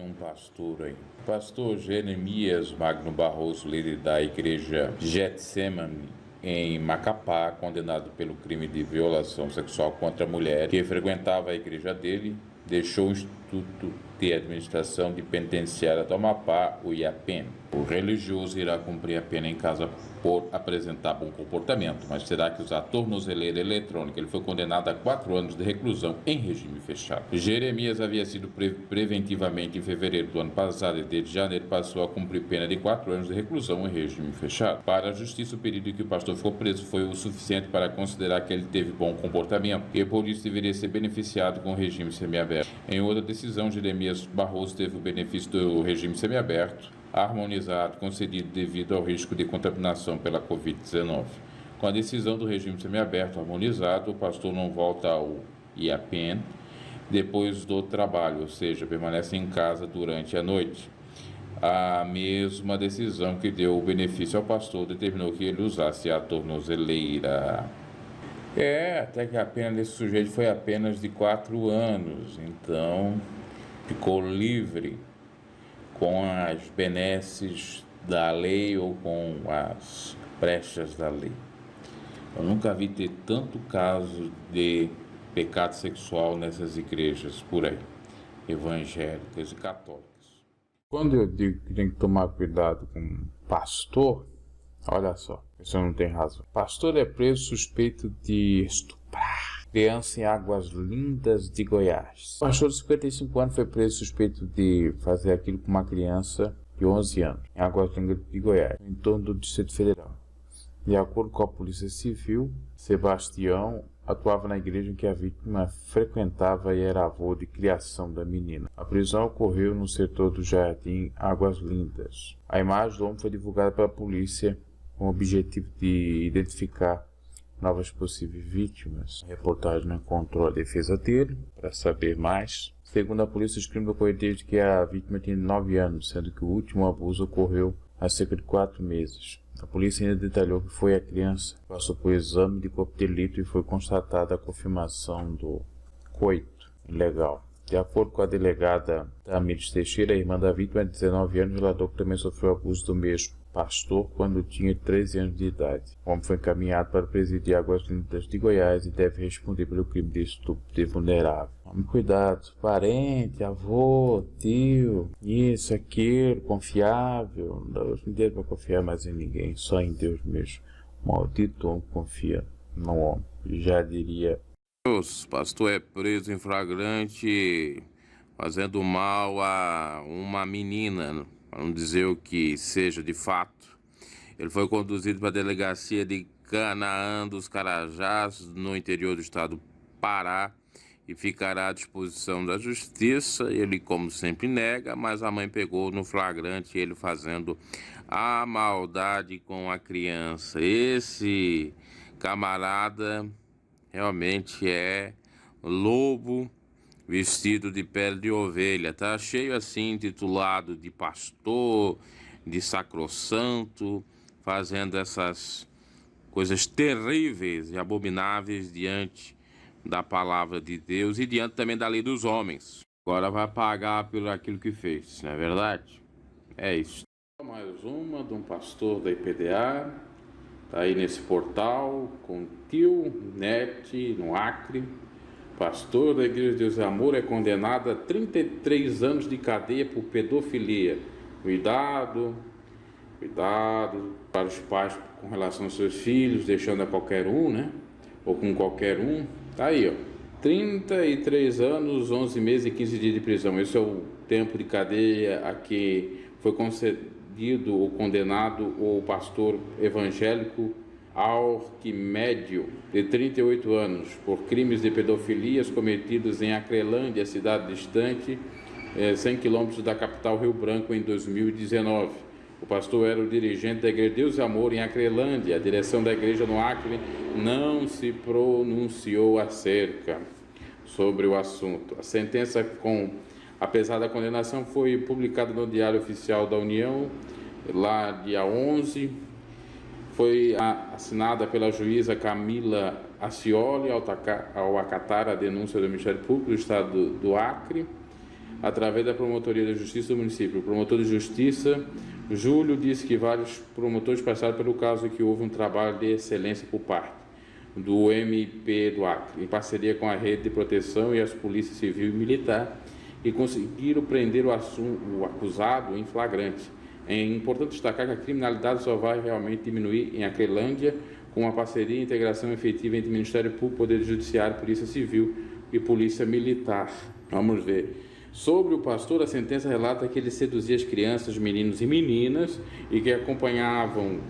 Um pastor aí. Pastor Jeremias Magno Barroso, líder da igreja Getsemane em Macapá, condenado pelo crime de violação sexual contra a mulher que frequentava a igreja dele, deixou o Instituto de Administração de Penitenciária do Amapá, o IAPEN. O religioso irá cumprir a pena em casa por apresentar bom comportamento, mas terá que usar tornozeleira eletrônica. Ele foi condenado a 4 anos de reclusão em regime fechado. Jeremias havia sido preventivamente em fevereiro do ano passado e desde janeiro passou a cumprir pena de 4 anos de reclusão em regime fechado. Para a justiça, o período em que o pastor ficou preso foi o suficiente para considerar que ele teve bom comportamento e por isso deveria ser beneficiado com o regime semiaberto. Em outra decisão, Jeremias Barroso teve o benefício do regime semiaberto harmonizado concedido devido ao risco de contaminação pela Covid-19. Com a decisão do regime semiaberto harmonizado, o pastor não volta ao IAPEN depois do trabalho, ou seja, permanece em casa durante a noite. A mesma decisão que deu o benefício ao pastor determinou que ele usasse a tornozeleira. Até que a pena desse sujeito foi apenas de 4 anos, então ficou livre com as benesses da lei ou com as brechas da lei. Eu nunca vi ter tanto caso de pecado sexual nessas igrejas por aí, evangélicas e católicas. Quando eu digo que tem que tomar cuidado com pastor, olha só, você não tem razão. Pastor é preso suspeito de estuprar criança em Águas Lindas de Goiás. O pastor de 55 anos foi preso suspeito de fazer aquilo com uma criança de 11 anos, em Águas Lindas de Goiás, em torno do Distrito Federal. De acordo com a Polícia Civil, Sebastião atuava na igreja em que a vítima frequentava e era avô de criação da menina. A prisão ocorreu no setor do Jardim Águas Lindas. A imagem do homem foi divulgada pela polícia com o objetivo de identificar novas possíveis vítimas. A reportagem não encontrou a defesa dele para saber mais. Segundo a polícia, os crimes ocorreram desde que a vítima tinha 9 anos, sendo que o último abuso ocorreu há cerca de 4 meses. A polícia ainda detalhou que foi a criança que passou por exame de corpo de delito e foi constatada a confirmação do coito ilegal. De acordo com a delegada Tamires Teixeira, a irmã da vítima de 19 anos relatou que também sofreu abuso do mesmo pastor quando tinha 13 anos de idade. O homem foi encaminhado para o presídio de Águas Lindas de Goiás e deve responder pelo crime de estupro de vulnerável. Tome cuidado, parente, avô, tio, isso, aquilo, confiável. Hoje não tem para confiar mais em ninguém, só em Deus mesmo. Maldito homem confia no homem. Já diria. O pastor é preso em flagrante fazendo mal a uma menina, para não dizer o que seja de fato. Ele foi conduzido para a delegacia de Canaã dos Carajás, no interior do estado do Pará, e ficará à disposição da justiça. Ele, como sempre, nega, mas a mãe pegou no flagrante ele fazendo a maldade com a criança. Esse camarada realmente é lobo vestido de pele de ovelha. Tá cheio assim, intitulado de pastor, de sacrossanto, fazendo essas coisas terríveis e abomináveis diante da palavra de Deus e diante também da lei dos homens. Agora vai pagar por aquilo que fez, não é verdade? É isso. Mais uma de um pastor da IPDA, tá aí nesse portal, com tio, net, no Acre. Pastor da Igreja de Deus e Amor é condenado a 33 anos de cadeia por pedofilia. Cuidado para os pais com relação aos seus filhos, deixando a qualquer um, né? Ou com qualquer um. Tá aí, ó. 33 anos, 11 meses e 15 dias de prisão. Esse é o tempo de cadeia a que foi concedido ou condenado o pastor evangélico Arquimédio, de 38 anos, por crimes de pedofilias cometidos em Acrelândia, cidade distante, 100 quilômetros da capital Rio Branco, em 2019. O pastor era o dirigente da Igreja Deus e Amor em Acrelândia. A direção da igreja no Acre não se pronunciou acerca sobre o assunto. A sentença, apesar da condenação, foi publicada no Diário Oficial da União, lá dia 11. Foi assinada pela juíza Camila Acioli ao acatar a denúncia do Ministério Público do Estado do Acre. através da Promotoria da Justiça do município. O promotor de Justiça, Júlio, disse que vários promotores passaram pelo caso e que houve um trabalho de excelência por parte do MP do Acre, em parceria com a Rede de Proteção e as Polícias Civil e Militar, e conseguiram prender o acusado em flagrante. É importante destacar que a criminalidade só vai realmente diminuir em Acrelândia com uma parceria e integração efetiva entre Ministério Público, Poder Judiciário, Polícia Civil e Polícia Militar. Vamos ver. Sobre o pastor, a sentença relata que ele seduzia as crianças, meninos e meninas, e que acompanhavam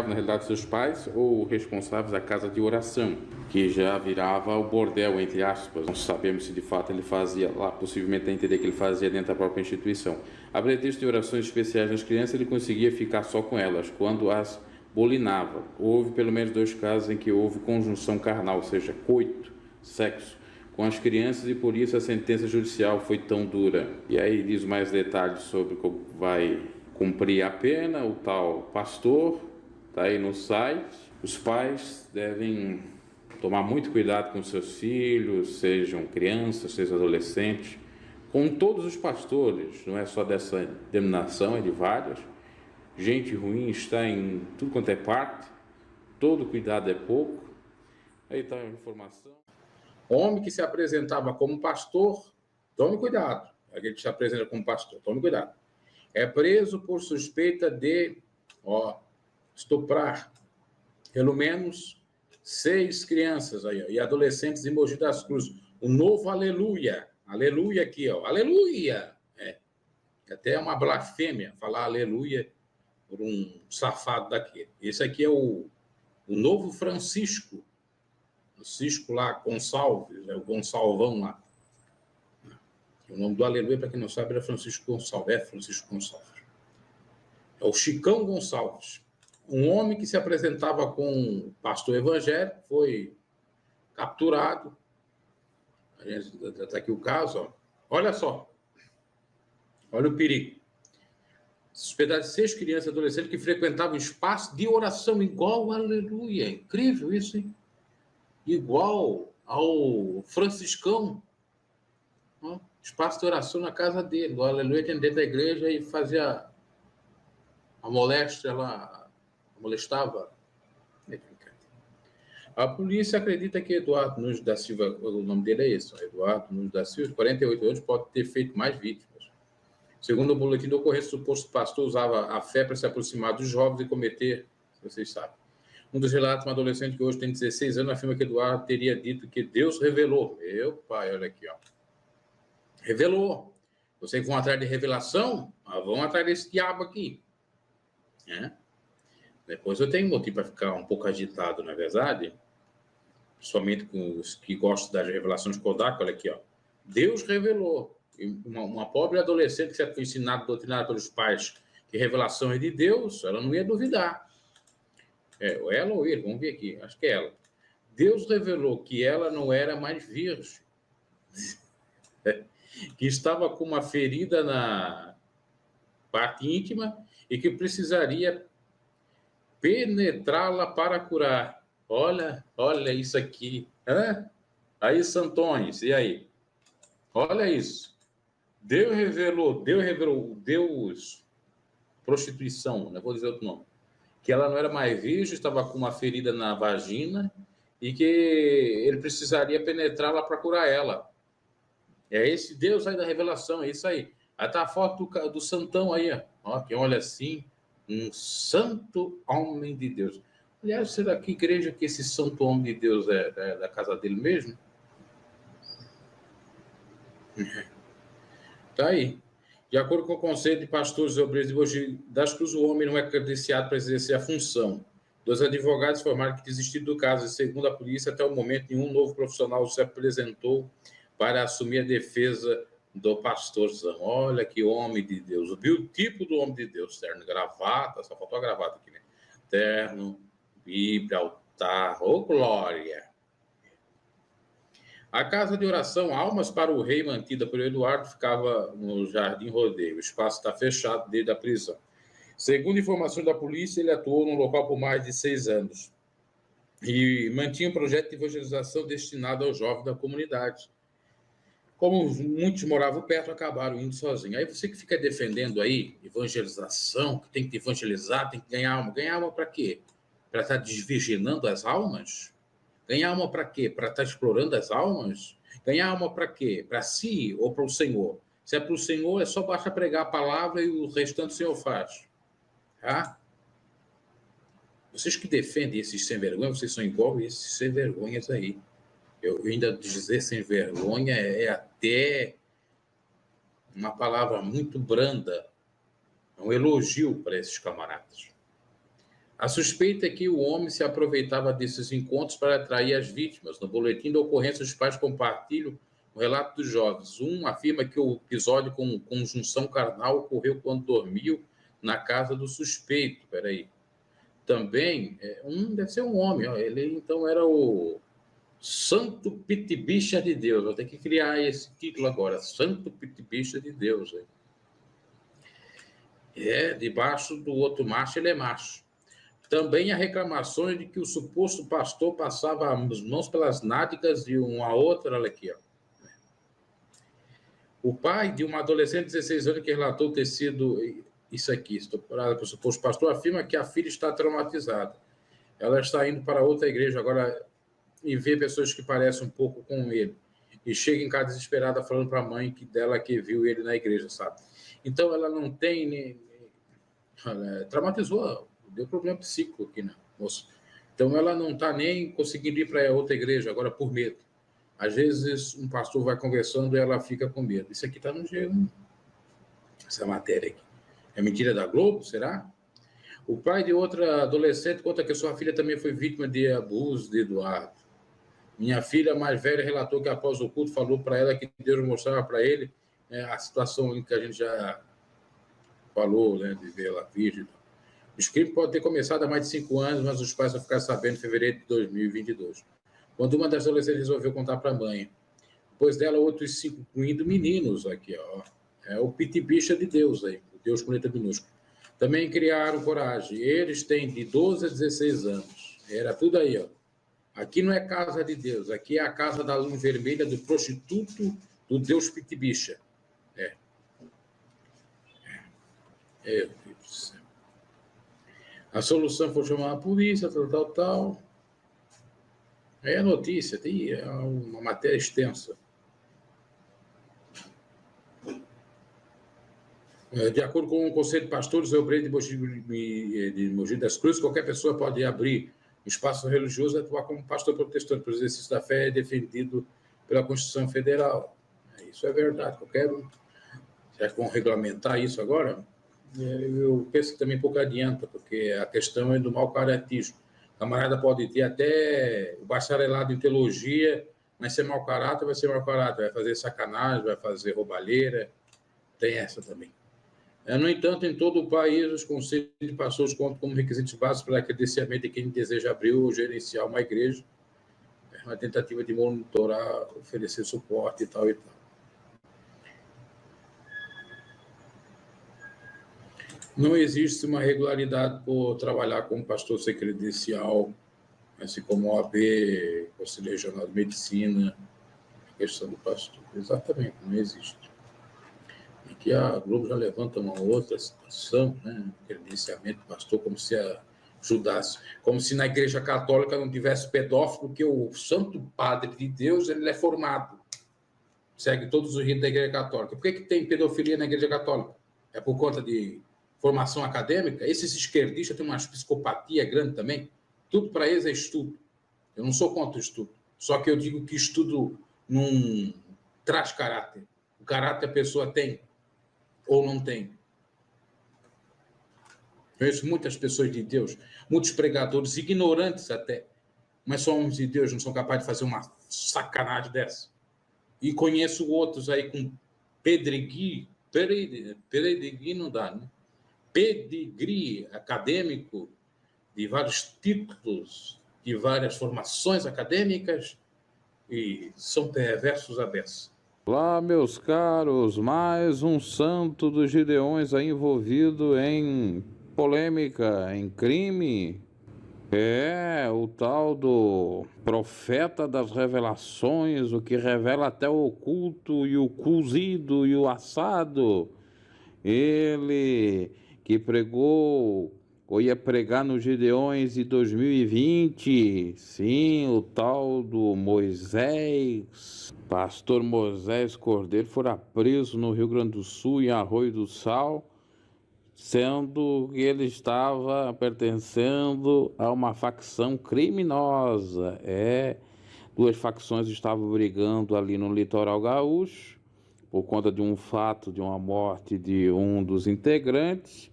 na realidade seus pais ou responsáveis da casa de oração, que já virava o bordel, entre aspas. Não sabemos se de fato ele fazia lá, possivelmente a entender que ele fazia dentro da própria instituição. A pretexto de orações especiais nas crianças, ele conseguia ficar só com elas, quando as bolinava. Houve pelo menos 2 casos em que houve conjunção carnal, ou seja, coito, sexo, com as crianças, e por isso a sentença judicial foi tão dura. E aí diz mais detalhes sobre como vai cumprir a pena o tal pastor, está aí no site. Os pais devem tomar muito cuidado com seus filhos, sejam crianças, sejam adolescentes, com todos os pastores, não é só dessa denominação, é de várias. Gente ruim está em tudo quanto é parte, todo cuidado é pouco. Aí está a informação. Homem que se apresentava como pastor, tome cuidado. Aquele que se apresenta como pastor, tome cuidado. É preso por suspeita de estuprar pelo menos 6 crianças aí, e adolescentes em Mogi das Cruzes. O novo aleluia. Aleluia aqui, ó. Aleluia! Até uma blasfêmia falar aleluia por um safado daquele. Esse aqui é o novo Francisco. Francisco lá, Gonçalves, o Gonçalvão lá. O nome do aleluia, para quem não sabe, era Francisco Gonçalves. Francisco Gonçalves. É o Chicão Gonçalves. Um homem que se apresentava com pastor evangélico, foi capturado. Está aqui o caso, ó. Olha só. Olha o perigo. Suspeitado de 6 crianças e adolescentes que frequentavam espaço de oração igual aleluia. Incrível isso, hein? Igual ao franciscão, espaço de oração na casa dele, o aleluia dentro da igreja, e fazia a moléstia lá, molestava. A polícia acredita que Eduardo Nunes da Silva, o nome dele é esse, Eduardo Nunes da Silva, de 48 anos, pode ter feito mais vítimas. Segundo o boletim de ocorrência, o suposto pastor usava a fé para se aproximar dos jovens e cometer, vocês sabem. Um dos relatos, um adolescente que hoje tem 16 anos, afirma que Eduardo teria dito que Deus revelou. Meu pai, olha aqui, ó. Revelou. Vocês vão atrás de revelação? Vão atrás desse diabo aqui. Depois eu tenho motivo para ficar um pouco agitado, na verdade. Principalmente com os que gostam das revelações Kodak. Olha aqui, ó. Deus revelou. Uma pobre adolescente que foi ensinada, doutrinada pelos pais, que revelação é de Deus, ela não ia duvidar. Ela ou ele, vamos ver aqui, acho que é ela. Deus revelou que ela não era mais virgem, que estava com uma ferida na parte íntima e que precisaria penetrá-la para curar. Olha isso aqui. Aí, Santões, e aí? Olha isso. Deus revelou, prostituição, não vou dizer outro nome, que ela não era mais virgem, estava com uma ferida na vagina e que ele precisaria penetrá-la para curar ela. É esse Deus aí da revelação, é isso aí. Aí está a foto do santão aí, ó, que olha assim, um santo homem de Deus. Aliás, será que igreja que esse santo homem de Deus é da casa dele mesmo? Está aí. De acordo com o Conselho de Pastores e Obreiros de Mogi das Cruzes, o homem não é credenciado para exercer a função. 2 advogados informaram que desistiram do caso e, segundo a polícia, até o momento, nenhum novo profissional se apresentou para assumir a defesa do pastorzão. Olha que homem de Deus. O biotipo do homem de Deus. Terno, gravata, só faltou a gravata aqui, né? Terno, Bíblia, altar, glória. A casa de oração Almas para o Rei, mantida por Eduardo, ficava no Jardim Rodeio. O espaço está fechado desde a prisão. Segundo informações da polícia, ele atuou no local por mais de 6 anos e mantinha um projeto de evangelização destinado aos jovens da comunidade. Como muitos moravam perto, acabaram indo sozinhos. Aí você que fica defendendo aí evangelização, que tem que evangelizar, tem que ganhar alma. Ganhar alma para quê? Para estar desvirginando as almas? Ganhar alma para quê? Para estar explorando as almas? Ganhar alma para quê? Para si ou para o Senhor? Se é para o Senhor, é só basta pregar a palavra e o restante o Senhor faz. Tá? Vocês que defendem esses sem vergonha, vocês são igual esses sem vergonhas aí. Eu ainda dizer sem vergonha é até uma palavra muito branda, é um elogio para esses camaradas. A suspeita é que o homem se aproveitava desses encontros para atrair as vítimas. No boletim da ocorrência, os pais compartilham o relato dos jovens. Um afirma que o episódio com conjunção carnal ocorreu quando dormiu na casa do suspeito. Peraí. Também, deve ser um homem, ó, ele então era o Santo Pitibicha de Deus. Vou ter que criar esse título agora, Santo Pitibicha de Deus. Debaixo do outro macho, ele é macho. Também há reclamações de que o suposto pastor passava as mãos pelas nádegas de uma outra, olha aqui, ó. O pai de uma adolescente de 16 anos que relatou ter sido isso aqui, estuprada pelo suposto pastor, afirma que a filha está traumatizada. Ela está indo para outra igreja agora e vê pessoas que parecem um pouco com ele. E chega em casa desesperada falando para a mãe dela que viu ele na igreja, sabe? Então, ela não tem... Ela traumatizou, deu problema psíquico aqui, né, moça? Então, ela não está nem conseguindo ir para outra igreja agora por medo. Às vezes, um pastor vai conversando e ela fica com medo. Isso aqui está no G1, essa matéria aqui. É mentira da Globo, será? O pai de outra adolescente conta que sua filha também foi vítima de abuso de Eduardo. Minha filha mais velha relatou que após o culto falou para ela que Deus mostrava para ele a situação em que a gente já falou, né, de ver ela virgem. Os crimes podem ter começado há mais de 5 anos, mas os pais vão ficar sabendo em fevereiro de 2022. Quando uma das adolescentes resolveu contar para a mãe. Depois dela, outros 5, incluindo meninos aqui, ó. É o Pitibicha de Deus aí, o Deus com letra minúscula. Também criaram coragem. Eles têm de 12 a 16 anos. Era tudo aí, ó. Aqui não é casa de Deus, aqui é a casa da luz vermelha do prostituto do Deus Pitibicha. Meu Deus do céu. A solução foi chamar a polícia, tal. É a notícia, tem uma matéria extensa. De acordo com o Conselho de Pastores e Obreiros de Mogi das Cruzes, qualquer pessoa pode abrir um espaço religioso e atuar como pastor protestante, pois o exercício da fé é defendido pela Constituição Federal. Isso é verdade. Será que vão regulamentar isso agora? Eu penso que também pouco adianta, porque a questão é do mau caratismo. O camarada pode ter até o bacharelado em teologia, mas ser mau caráter, vai ser mau caráter, vai fazer sacanagem, vai fazer roubalheira, tem essa também. No entanto, em todo o país, os conselhos de pastores contam como requisitos básicos para credenciamento de quem deseja abrir ou gerenciar uma igreja, uma tentativa de monitorar, oferecer suporte e tal e tal. Não existe uma regularidade por trabalhar como pastor sem credencial, assim como OAB, Conselho Regional de Medicina, a questão do pastor. Exatamente, não existe. E que a Globo já levanta uma outra situação, né? Credenciamento do pastor, como se ajudasse, como se na Igreja Católica não tivesse pedófilo, porque o Santo Padre de Deus ele é formado, segue todos os ritos da Igreja Católica. Por que tem pedofilia na Igreja Católica? É por conta de formação acadêmica? Esses esquerdistas têm uma psicopatia grande também. Tudo para eles é estudo. Eu não sou contra o estudo. Só que eu digo que estudo não traz caráter. O caráter a pessoa tem ou não tem. Conheço muitas pessoas de Deus, muitos pregadores, ignorantes até, mas só homens de Deus não são capazes de fazer uma sacanagem dessa. E conheço outros aí com pedigree não dá, né? Pedigree acadêmico, de vários títulos, de várias formações acadêmicas, e são perversos à beça. Olá, meus caros, mais um santo dos Gideões aí envolvido em polêmica, em crime. É, o tal do profeta das revelações, o que revela até o oculto e o cozido e o assado. Ele que pregou, ou ia pregar nos Gideões de 2020, sim, o tal do Moisés, pastor Moisés Cordeiro, fora preso no Rio Grande do Sul, em Arroio do Sal, sendo que ele estava pertencendo a uma facção criminosa. Duas facções estavam brigando ali no litoral gaúcho por conta de um fato de uma morte de um dos integrantes,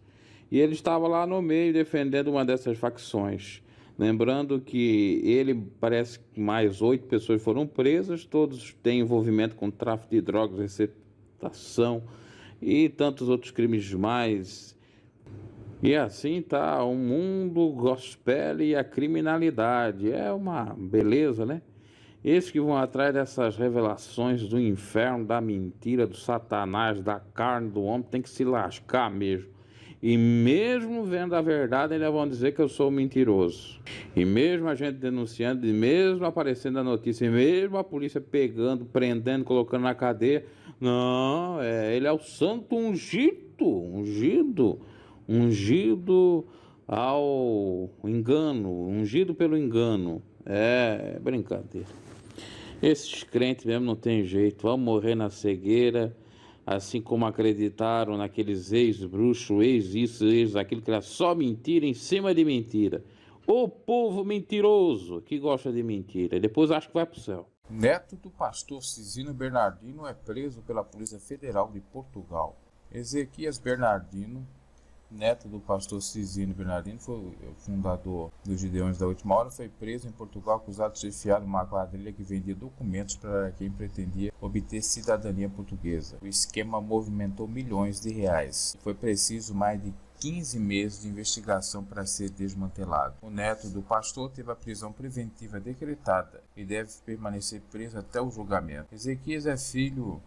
e ele estava lá no meio defendendo uma dessas facções. Lembrando que ele, parece que mais 8 pessoas foram presas, todos têm envolvimento com tráfico de drogas, receptação e tantos outros crimes mais. E assim tá o mundo gospel e a criminalidade. É uma beleza, né? Esses que vão atrás dessas revelações do inferno, da mentira, do Satanás, da carne do homem, tem que se lascar mesmo. E mesmo vendo a verdade, ainda vão dizer que eu sou mentiroso. E mesmo a gente denunciando, e mesmo aparecendo a notícia, e mesmo a polícia pegando, prendendo, colocando na cadeia, não, ele é o santo ungido ao engano, ungido pelo engano. É brincadeira. Esses crentes mesmo não tem jeito, vão morrer na cegueira, assim como acreditaram naqueles ex-bruxos, ex-isso, ex-aquilo, que era só mentira em cima de mentira. O povo mentiroso que gosta de mentira, e depois acha que vai pro céu. Neto do pastor Cisino Bernardino é preso pela Polícia Federal de Portugal. Ezequias Bernardino, neto do pastor Cisino Bernardino, foi o fundador dos Gideões da Última Hora, foi preso em Portugal acusado de ser fiado uma quadrilha que vendia documentos para quem pretendia obter cidadania portuguesa. O esquema movimentou milhões de reais. Foi preciso mais de 15 meses de investigação para ser desmantelado. O neto do pastor teve a prisão preventiva decretada e deve permanecer preso até o julgamento. Ezequias é filho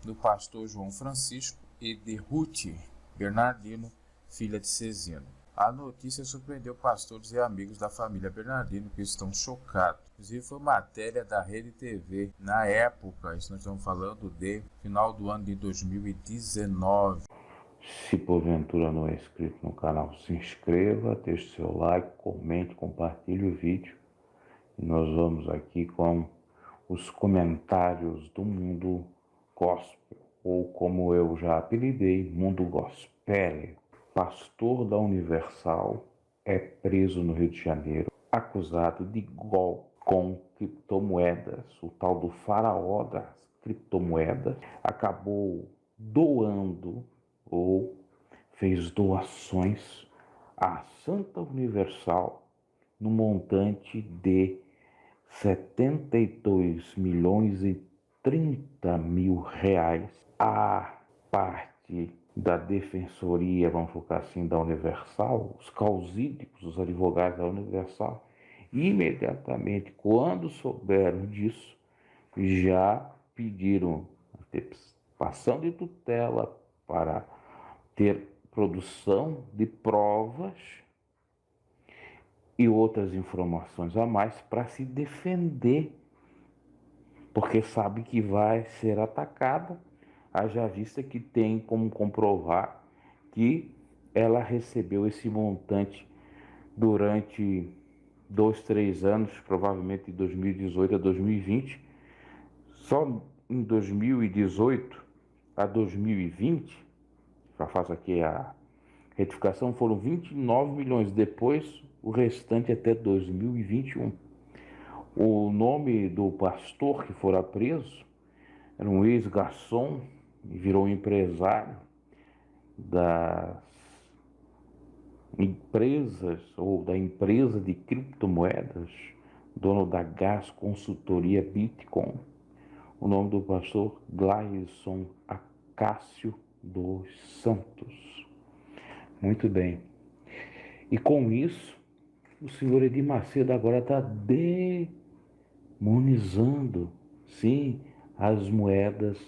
do pastor João Francisco e de Ruth Bernardino, filha de Cezino. A notícia surpreendeu pastores e amigos da família Bernardino, que estão chocados. Inclusive foi matéria da Rede TV na época, isso nós estamos falando de final do ano de 2019. Se porventura não é inscrito no canal, se inscreva, deixe seu like, comente, compartilhe o vídeo. E nós vamos aqui com os comentários do mundo gospel, ou como eu já apelidei, mundo gospel. Pastor da Universal é preso no Rio de Janeiro, acusado de golpe com criptomoedas. O tal do faraó das criptomoedas acabou doando ou fez doações à Santa Universal no montante de 72 milhões e 30 mil reais. A parte da defensoria, vamos focar assim, da Universal, os causídicos, os advogados da Universal, imediatamente, quando souberam disso, já pediram antecipação de tutela para ter produção de provas e outras informações a mais para se defender, porque sabe que vai ser atacada, haja vista que tem como comprovar que ela recebeu esse montante durante 2, 3 anos, provavelmente de 2018 a 2020. Só em 2018 a 2020, já faço aqui a retificação, foram 29 milhões. Depois, o restante até 2021. O nome do pastor que fora preso era um ex-garçom e virou empresário das empresas ou da empresa de criptomoedas, dono da Gas Consultoria Bitcoin. O nome do pastor Gleison Acácio dos Santos. Muito bem. E com isso, o senhor Edir Macedo agora está demonizando, sim, as moedas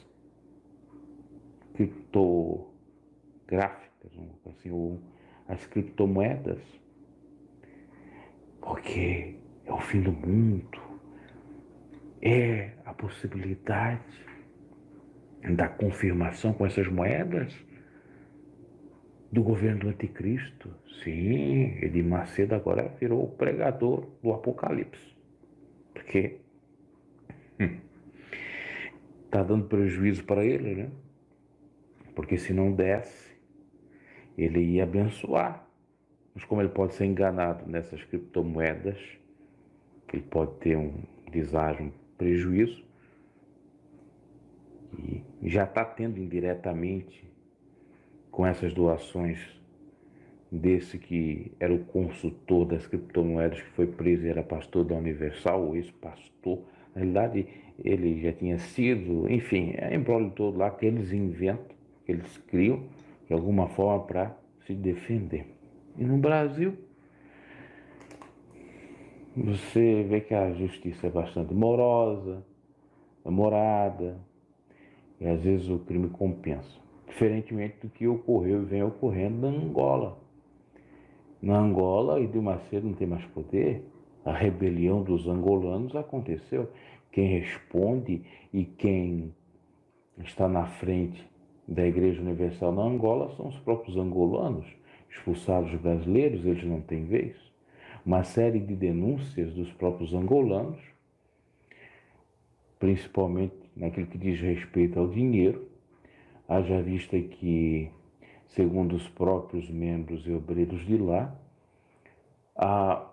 criptográficas, assim, ou as criptomoedas. porque é o fim do mundo, é a possibilidade da confirmação com essas moedas do governo do anticristo. Sim, Edir Macedo agora virou o pregador do Apocalipse, porque está dando prejuízo para ele, né? Porque se não desse, ele ia abençoar. Mas como ele pode ser enganado nessas criptomoedas, ele pode ter um deságio, um prejuízo, e já está tendo indiretamente com essas doações desse que era o consultor das criptomoedas, que foi preso e era pastor da Universal, ou ex-pastor. Na realidade, ele já tinha sido, enfim, é embrólio todo lá que eles inventam, que eles criam, de alguma forma, para se defender. E no Brasil, você vê que a justiça é bastante morosa, demorada, e às vezes o crime compensa. Diferentemente do que ocorreu e vem ocorrendo na Angola. Na Angola, Edir Macedo não tem mais poder. A rebelião dos angolanos aconteceu. Quem responde e quem está na frente da Igreja Universal na Angola são os próprios angolanos. Expulsados brasileiros, eles não têm vez. Uma série de denúncias dos próprios angolanos, principalmente naquilo que diz respeito ao dinheiro, haja vista que, segundo os próprios membros e obreiros de lá, a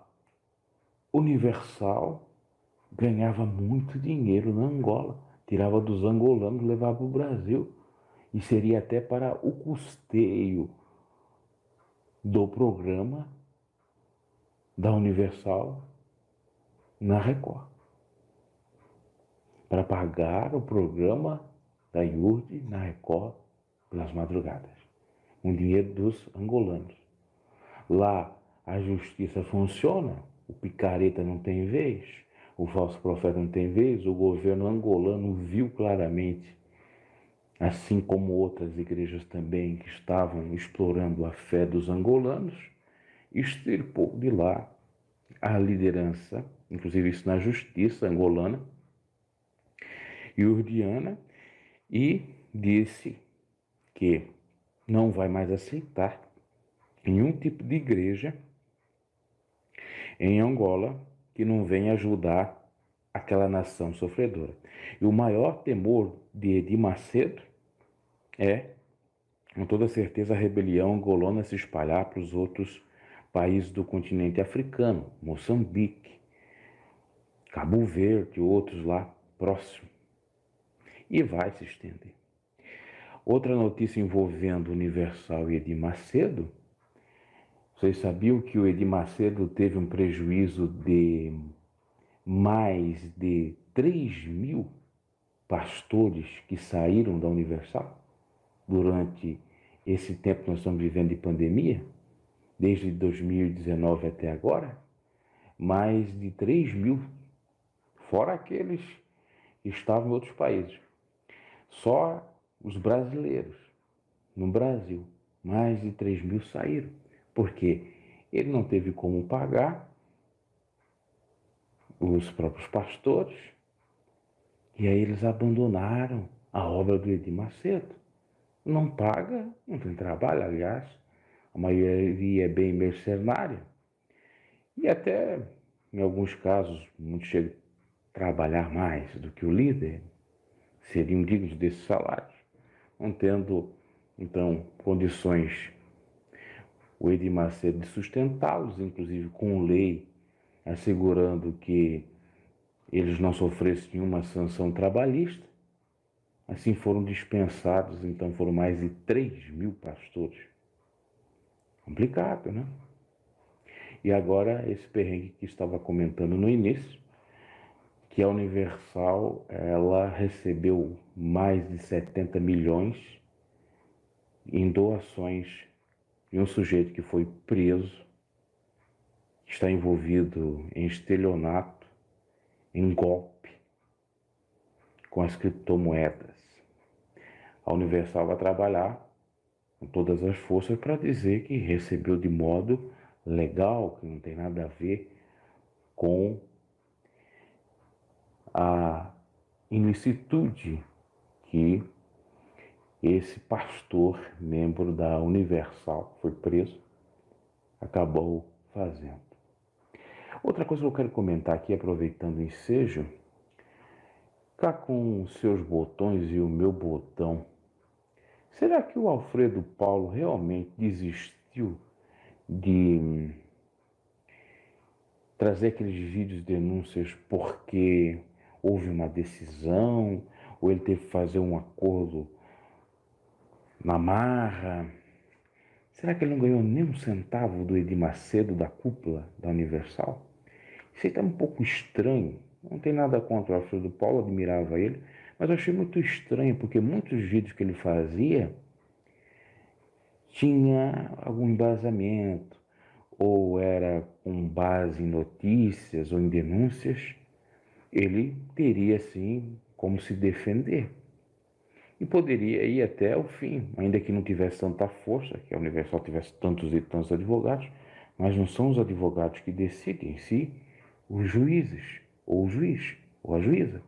Universal ganhava muito dinheiro na Angola, tirava dos angolanos, levava para o Brasil, e seria até para o custeio do programa da Universal na Record, para pagar o programa da IURD na Record pelas madrugadas, com dinheiro dos angolanos. Lá a justiça funciona, o picareta não tem vez, o falso profeta não tem vez, o governo angolano viu claramente, assim como outras igrejas também que estavam explorando a fé dos angolanos, extirpou de lá a liderança, inclusive isso na justiça angolana, iurdiana, e disse que não vai mais aceitar nenhum tipo de igreja em Angola que não venha ajudar aquela nação sofredora. E o maior temor de Edir Macedo é, com toda certeza, a rebelião angolana se espalhar para os outros países do continente africano, Moçambique, Cabo Verde e outros lá próximos. E vai se estender. Outra notícia envolvendo Universal e Edir Macedo. Vocês sabiam que o Edir Macedo teve um prejuízo de mais de 3.000 pastores que saíram da Universal durante esse tempo que nós estamos vivendo de pandemia, desde 2019 até agora? Mais de 3.000, fora aqueles que estavam em outros países. Só os brasileiros, no Brasil, mais de 3.000 saíram, porque ele não teve como pagar os próprios pastores, e aí eles abandonaram a obra do Edir Macedo. Não paga, não tem trabalho, aliás, a maioria é bem mercenária, e até, em alguns casos, muitos chegam a trabalhar mais do que o líder, seriam dignos desses salários, não tendo, então, condições o Edir Macedo de sustentá-los, inclusive com lei assegurando que eles não sofressem nenhuma sanção trabalhista. Assim foram dispensados, então foram mais de 3.000 pastores. Complicado, né? E agora esse perrengue que estava comentando no início, que a Universal, ela recebeu mais de 70 milhões em doações de um sujeito que foi preso, que está envolvido em estelionato, em golpe com as criptomoedas. A Universal vai trabalhar com todas as forças para dizer que recebeu de modo legal, que não tem nada a ver com a ilicitude que esse pastor, membro da Universal, que foi preso, acabou fazendo. Outra coisa que eu quero comentar aqui, aproveitando o ensejo, cá com os seus botões e o meu botão, será que o Alfredo Paulo realmente desistiu de trazer aqueles vídeos de denúncias porque houve uma decisão, ou ele teve que fazer um acordo na marra? Será que ele não ganhou nem um centavo do Edir Macedo, da cúpula da Universal? Isso aí está um pouco estranho. Não tem nada contra o Alfredo Paulo, admirava ele, mas eu achei muito estranho, porque muitos vídeos que ele fazia tinha algum embasamento, ou era com base em notícias ou em denúncias. Ele teria, sim, como se defender. E poderia ir até o fim, ainda que não tivesse tanta força, que a Universal tivesse tantos e tantos advogados, mas não são os advogados que decidem, sim, os juízes, ou o juiz, ou a juíza.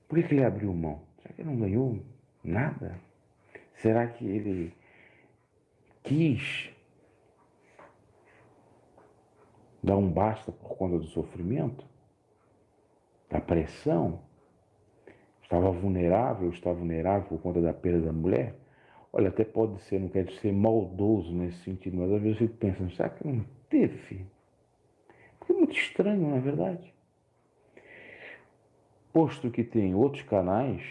Por que ele abriu mão? Será que ele não ganhou nada? Será que ele quis dar um basta por conta do sofrimento, da pressão? Estava vulnerável por conta da perda da mulher? Olha, até pode ser, não quero ser maldoso nesse sentido, mas às vezes eu fico pensando, será que não teve? Porque é muito estranho, não é verdade? Posto que tem outros canais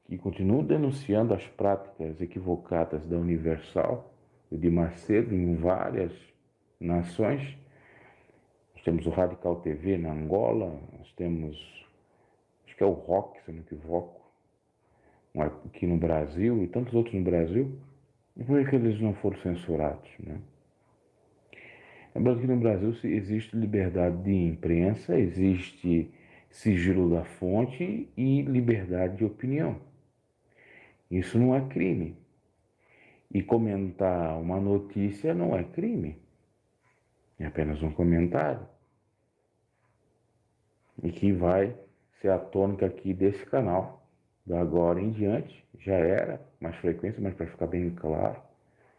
que continuam denunciando as práticas equivocadas da Universal, de Macedo, em várias nações. Nós temos o Radical TV na Angola, nós temos, acho que é o Rock, se eu não me equivoco, aqui no Brasil e tantos outros no Brasil. E por que eles não foram censurados, né? Lembrando que no Brasil existe liberdade de imprensa, existe sigilo da fonte e liberdade de opinião. Isso não é crime. E comentar uma notícia não é crime. É apenas um comentário. E que vai ser a tônica aqui desse canal. Da agora em diante, já era mais frequência, mas para ficar bem claro,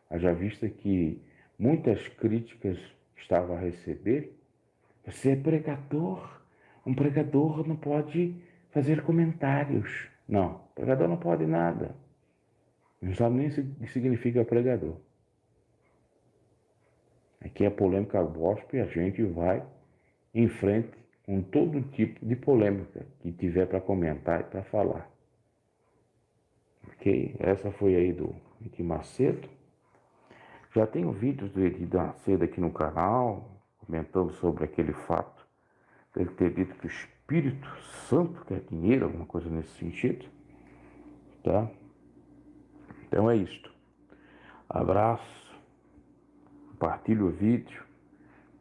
haja vista que muitas críticas estava a receber. Você é pregador. Um pregador não pode fazer comentários. Não, pregador não pode nada. Não sabe nem o que significa pregador. Aqui é polêmica gospel e a gente vai em frente com todo tipo de polêmica que tiver para comentar e para falar. Ok? Essa foi aí do Edir Macedo. Já tenho vídeos do Edir Macedo aqui no canal, comentando sobre aquele fato. Ele ter dito que o Espírito Santo quer dinheiro, alguma coisa nesse sentido. Tá? Então é isto. Abraço. Compartilhe o vídeo.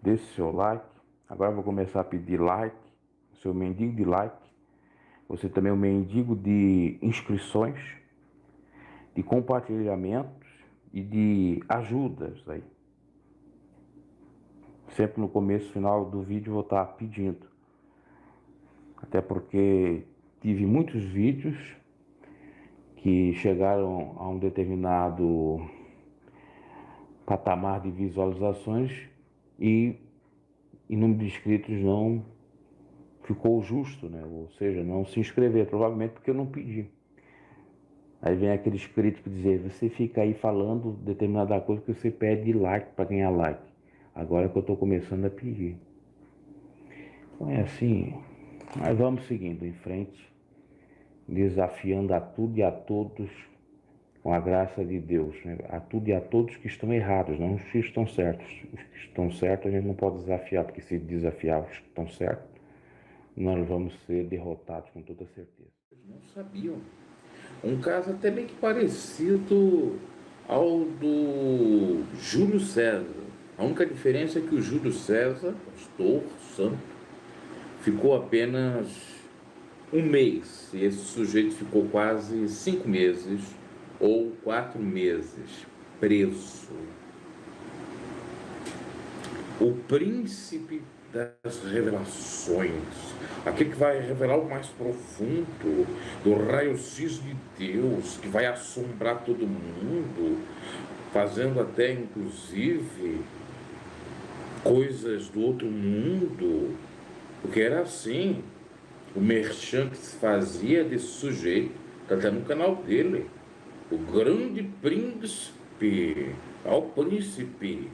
Deixe seu like. Agora eu vou começar a pedir like. Seu mendigo de like. Você também é um mendigo de inscrições, de compartilhamentos e de ajudas aí. Sempre no começo e final do vídeo vou estar pedindo. Até porque tive muitos vídeos que chegaram a um determinado patamar de visualizações e o número de inscritos não ficou justo, né? Ou seja, não se inscrever, provavelmente porque eu não pedi. Aí vem aqueles críticos dizer, você fica aí falando determinada coisa que você pede like para ganhar like. Agora que eu estou começando a pedir. Então é assim, mas vamos seguindo em frente, desafiando a tudo e a todos com a graça de Deus, né? A tudo e a todos que estão errados, não os que estão certos. Os que estão certos a gente não pode desafiar, porque se desafiar os que estão certos, nós vamos ser derrotados com toda certeza. Não sabiam. Um caso até bem que parecido ao do Júlio César. A única diferença é que o Júlio César, pastor, santo, ficou apenas um mês. E esse sujeito ficou quase 5 meses ou 4 meses preso. O príncipe das revelações, aquele que vai revelar o mais profundo do raio-x de Deus, que vai assombrar todo mundo, fazendo até inclusive coisas do outro mundo, porque era assim o merchan que se fazia desse sujeito, está até no canal dele, o grande príncipe, ao príncipe,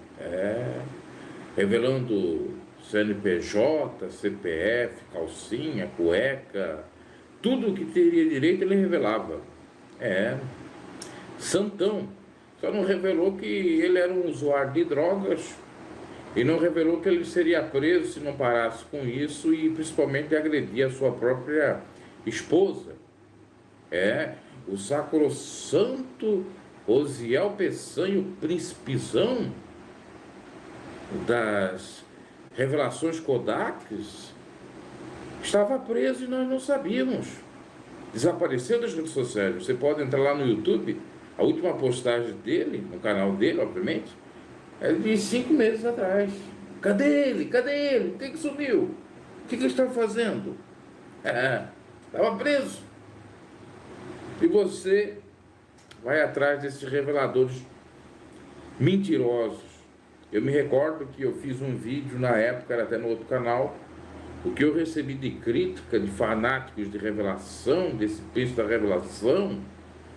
revelando CNPJ, CPF, calcinha, cueca, tudo o que teria direito ele revelava. Santão, só não revelou que ele era um usuário de drogas e não revelou que ele seria preso se não parasse com isso e principalmente agredir a sua própria esposa. O sacrossanto Osiel Peçanha, príncipezão das revelações Kodaks, estava preso e nós não sabíamos. Desapareceu das redes sociais. Você pode entrar lá no YouTube, a última postagem dele, no canal dele, obviamente, é de 5 meses atrás. Cadê ele? Cadê ele? Por que sumiu? O que ele estava fazendo? Estava preso. E você vai atrás desses reveladores mentirosos. Eu me recordo que eu fiz um vídeo na época, era até no outro canal, o que eu recebi de crítica de fanáticos de revelação, desse texto da revelação,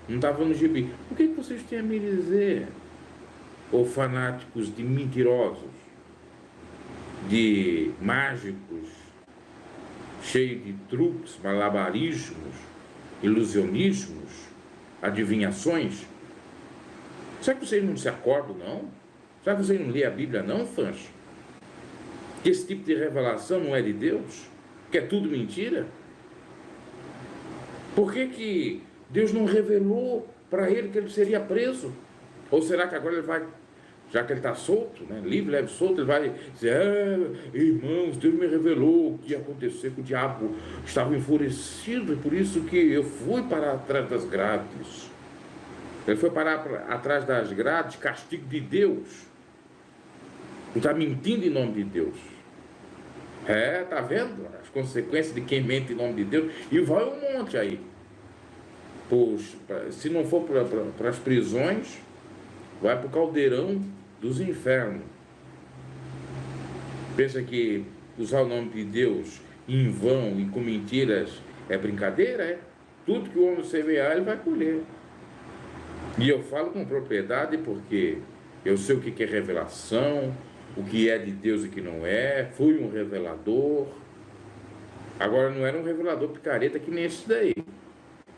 não estava no gibi. O que vocês têm a me dizer? Ou fanáticos de mentirosos, de mágicos, cheios de truques, malabarismos, ilusionismos, adivinhações? Será que vocês não se acordam, não? Será que vocês não lêem a Bíblia, não, fãs? Que esse tipo de revelação não é de Deus? Que é tudo mentira? Por que Deus não revelou para ele que ele seria preso? Ou será que agora ele vai, já que ele está solto, né, livre, leve, solto, ele vai dizer: irmãos, Deus me revelou o que ia acontecer, que o diabo estava enfurecido, e por isso que eu fui para trás das grades. Ele foi parar atrás das grades, castigo de Deus. Ele está mentindo em nome de Deus. Tá vendo as consequências de quem mente em nome de Deus? E vai um monte aí. Poxa, se não for para as prisões, vai para o caldeirão dos infernos. Pensa que usar o nome de Deus em vão e com mentiras é brincadeira? Tudo que o homem semear, ele vai colher. E eu falo com propriedade porque eu sei o que é revelação, o que é de Deus e o que não é. Fui um revelador. Agora não era um revelador picareta que nem esse daí.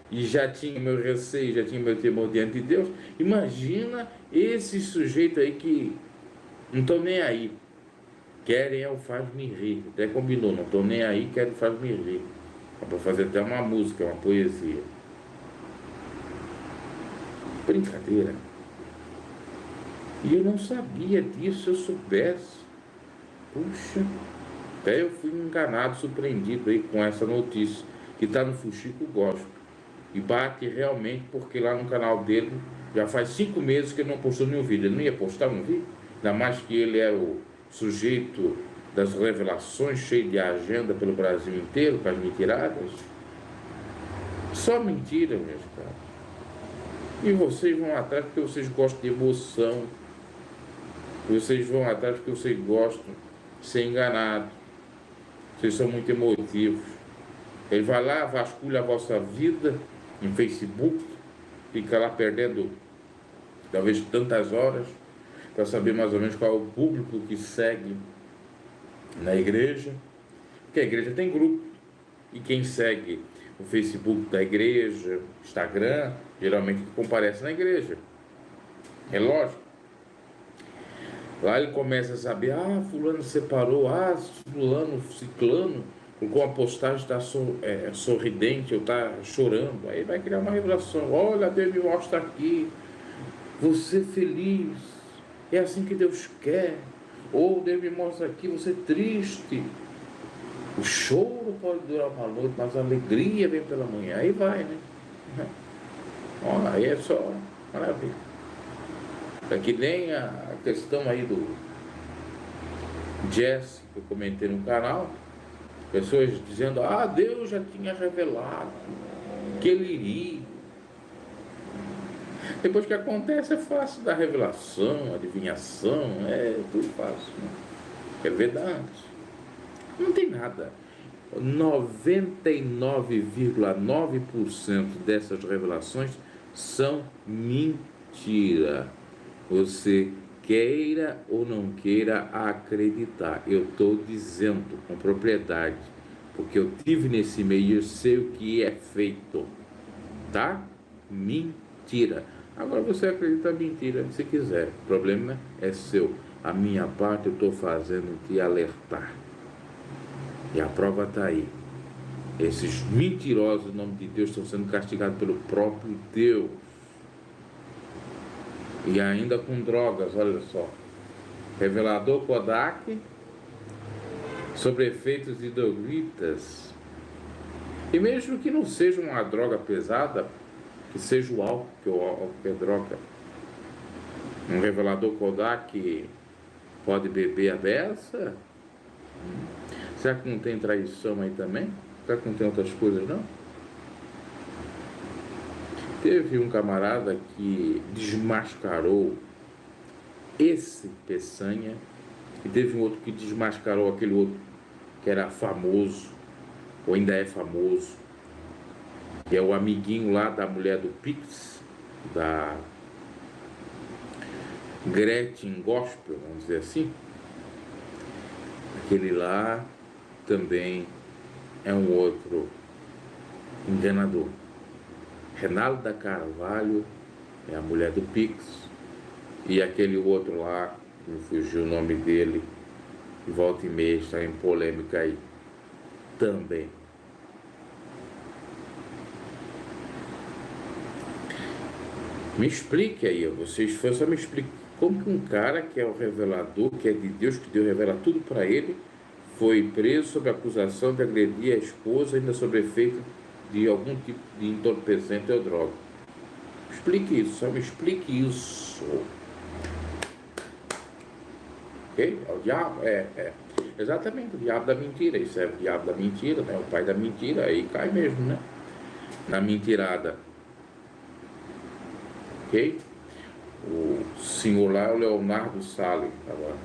E já tinha meu receio, já tinha meu temor diante de Deus. Imagina esse sujeito aí que não estão nem aí. Querem o faz-me rir. Até combinou, não estou nem aí, quero faz-me rir. Dá para fazer até uma música, uma poesia. Brincadeira. E eu não sabia disso. Se eu soubesse, puxa, até eu fui enganado, surpreendido aí com essa notícia que está no Fuxico Gospel. E bate realmente, porque lá no canal dele já faz 5 meses que ele não postou nenhum vídeo. Ele não ia postar um vídeo, ainda mais que ele é o sujeito das revelações, cheio de agenda pelo Brasil inteiro, com as mentiradas. Só mentira, meus caros. E vocês vão atrás porque vocês gostam de emoção. Vocês vão atrás porque vocês gostam de ser enganados. Vocês são muito emotivos. Ele vai lá, vasculha a vossa vida em Facebook, fica lá perdendo talvez tantas horas para saber mais ou menos qual é o público que segue na igreja. Porque a igreja tem grupo. E quem segue o Facebook da igreja, Instagram, geralmente comparece na igreja. É lógico. Lá ele começa a saber: fulano separou, fulano, ciclano, colocou uma postagem, está sorridente, ou está chorando. Aí vai criar uma revelação: olha, Deus me mostra aqui, você feliz, é assim que Deus quer. Ou Deus me mostra aqui, você triste. O choro pode durar uma noite, mas a alegria vem pela manhã. Aí vai, né? Olha, aí é só maravilha. É que nem a questão aí do Jesse, que eu comentei no canal, pessoas dizendo, Deus já tinha revelado que ele iria. Depois que acontece é fácil da revelação, adivinhação, é tudo fácil. Né? Quer ver dar antes. Não tem nada. 99,9% dessas revelações são mentira. Você queira ou não queira acreditar. Eu estou dizendo com propriedade, porque eu tive nesse meio e eu sei o que é feito. Tá? Mentira. Agora você acredita mentira se quiser. O problema é seu. A minha parte eu estou fazendo te alertar. E a prova está aí. Esses mentirosos, em nome de Deus, estão sendo castigados pelo próprio Deus. E ainda com drogas, olha só. Revelador Kodak sobre efeitos de droguitas. E mesmo que não seja uma droga pesada, que seja o álcool, que o álcool é droga. Um revelador Kodak pode beber a beça? Será que não tem traição aí também? Será que não tem outras coisas, não? Teve um camarada que desmascarou esse Peçanha e teve um outro que desmascarou aquele outro que era famoso, ou ainda é famoso, que é o amiguinho lá da mulher do Pix, da Gretchen Gospel, vamos dizer assim. Aquele lá também é um outro enganador. Renalda Carvalho é a mulher do Pix, e aquele outro lá, me fugiu o nome dele, e volta e meia está em polêmica aí também. Me explique aí, vocês só me explique como que um cara que é o revelador, que é de Deus, que Deus revela tudo para ele, foi preso sob a acusação de agredir a esposa, ainda sob efeito de algum tipo de entorpecente ou droga. Explique isso, só me explique isso. Ok? É o diabo? Exatamente, o diabo da mentira. Isso é o diabo da mentira, né? O pai da mentira, aí cai mesmo, né? Na mentirada. Ok? O senhor lá é o Leonardo Salles, agora.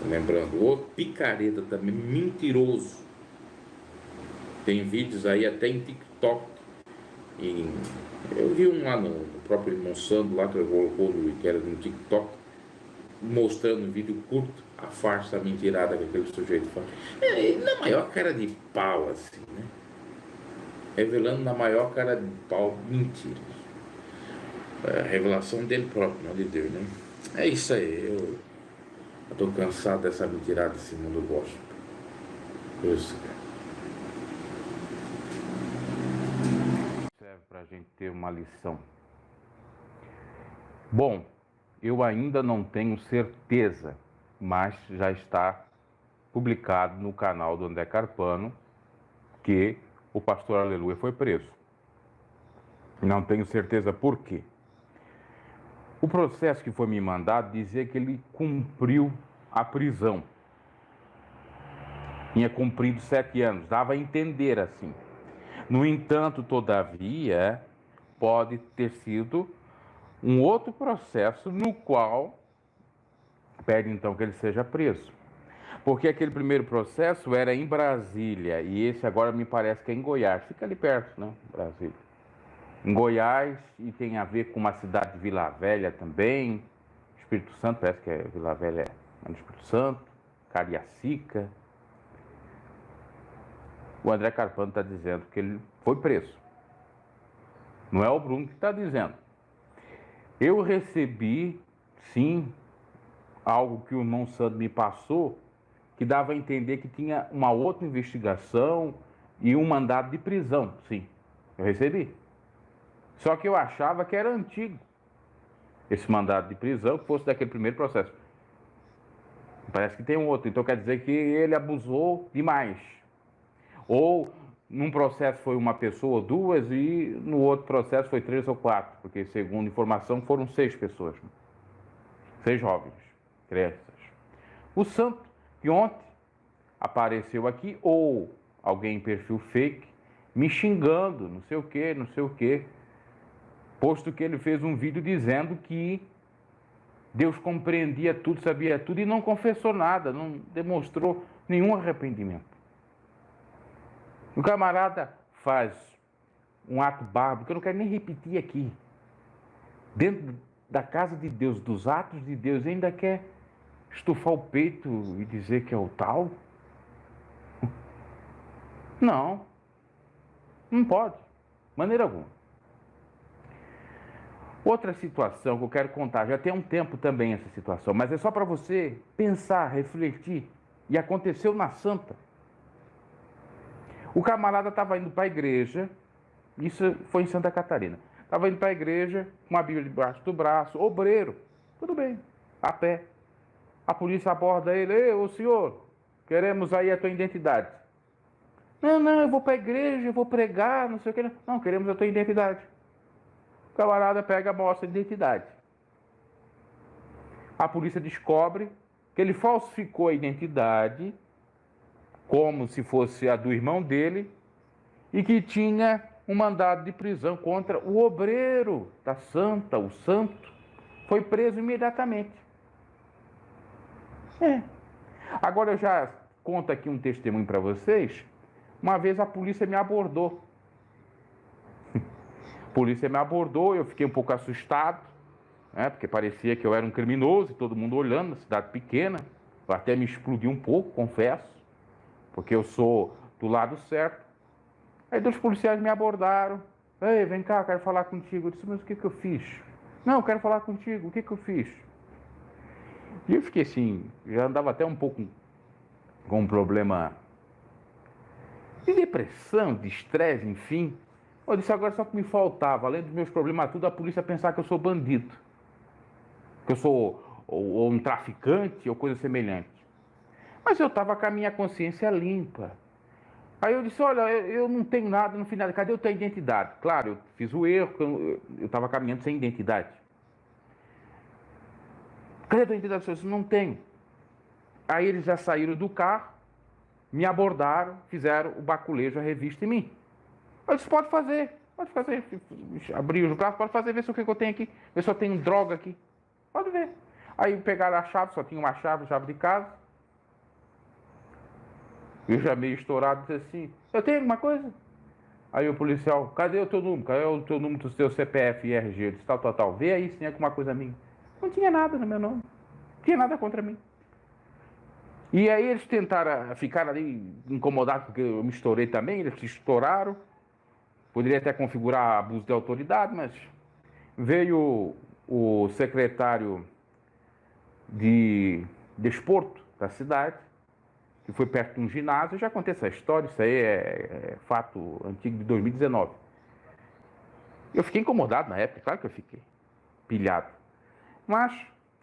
Lembrando, o outro picareta também, mentiroso. Tem vídeos aí até em TikTok. Eu vi um lá no próprio Monsanto, lá que ele colocou, que era no TikTok, mostrando um vídeo curto a farsa, a mentirada que aquele sujeito faz. Na maior cara de pau, assim, né? Revelando na maior cara de pau mentiras. A revelação dele próprio, não de Deus, né? É isso aí, eu tô cansado dessa mentirada desse mundo gospel. Isso, cara. Serve para a gente ter uma lição. Bom, eu ainda não tenho certeza, mas já está publicado no canal do André Carpano que o pastor Aleluia foi preso. Não tenho certeza por quê. O processo que foi me mandado dizia que ele cumpriu a prisão. Tinha cumprido 7 anos, dava a entender assim. No entanto, todavia, pode ter sido um outro processo no qual pede então que ele seja preso. Porque aquele primeiro processo era em Brasília e esse agora me parece que é em Goiás. Fica ali perto, né, Brasília. Em Goiás, e tem a ver com uma cidade de Vila Velha também. Espírito Santo, parece que é Vila Velha, é no Espírito Santo. Cariacica. O André Carpano está dizendo que ele foi preso. Não é o Bruno que está dizendo. Eu recebi, sim, algo que o irmão Santo me passou, que dava a entender que tinha uma outra investigação e um mandado de prisão, sim. Eu recebi. Só que eu achava que era antigo esse mandado de prisão, que fosse daquele primeiro processo. Parece que tem um outro, então quer dizer que ele abusou demais. Ou num processo foi uma pessoa ou duas e no outro processo foi 3 ou 4, porque segundo informação foram 6 pessoas. 6 jovens, crianças. O santo que ontem apareceu aqui, ou alguém em perfil fake, me xingando, não sei o quê, posto que ele fez um vídeo dizendo que Deus compreendia tudo, sabia tudo e não confessou nada, não demonstrou nenhum arrependimento. O camarada faz um ato bárbaro, que eu não quero nem repetir aqui, dentro da casa de Deus, dos atos de Deus, ainda quer estufar o peito e dizer que é o tal? Não, não pode, de maneira alguma. Outra situação que eu quero contar, já tem um tempo também essa situação, mas é só para você pensar, refletir, e aconteceu na Santa. O camarada estava indo para a igreja, isso foi em Santa Catarina, estava indo para a igreja, com a Bíblia debaixo do braço, obreiro, tudo bem, a pé. A polícia aborda ele: ei, ô senhor, queremos aí a tua identidade. Não, eu vou para a igreja, eu vou pregar, não sei o que. Não, queremos a tua identidade. O camarada pega, mostra a identidade. A polícia descobre que ele falsificou a identidade, como se fosse a do irmão dele, e que tinha um mandado de prisão contra o obreiro da Santa, o santo. Foi preso imediatamente. Agora eu já conto aqui um testemunho para vocês. Uma vez a polícia me abordou. Eu fiquei um pouco assustado, né, porque parecia que eu era um criminoso, e todo mundo olhando, na cidade pequena. Eu até me explodi um pouco, confesso, porque eu sou do lado certo. Aí dois policiais me abordaram: ei, vem cá, eu quero falar contigo. Eu disse: mas o que eu fiz? Não, eu quero falar contigo, o que eu fiz? E eu fiquei assim, já andava até um pouco com um problema de depressão, de estresse, enfim. Eu disse: agora só que me faltava, além dos meus problemas tudo, a polícia pensar que eu sou bandido, que eu sou ou um traficante ou coisa semelhante. Mas eu estava com a minha consciência limpa. Aí eu disse: olha, eu não tenho nada, no final, cadê a tua identidade? Claro, eu fiz o erro, eu estava caminhando sem identidade. Cadê a tua identidade? Eu disse: não tenho. Aí eles já saíram do carro, me abordaram, fizeram o baculejo, a revista em mim. Eu disse: pode fazer. Abri os braços, pode fazer, ver se o que eu tenho aqui, ver se eu tenho droga aqui. Pode ver. Aí pegaram a chave, só tinha uma chave de casa. Eu já meio estourado, disse assim: eu tenho alguma coisa? Aí o policial: cadê o teu número? Cadê o teu número do seu CPF e RG? Eu disse: tal. Vê aí se tem alguma coisa minha. Não tinha nada no meu nome. Não tinha nada contra mim. E aí eles tentaram ficar ali incomodados porque eu me estourei também, eles se estouraram. Poderia até configurar abuso de autoridade, mas veio o secretário de desporto da cidade, que foi perto de um ginásio. Eu já contei essa história, isso aí é fato antigo de 2019. Eu fiquei incomodado na época, claro que eu fiquei pilhado. Mas,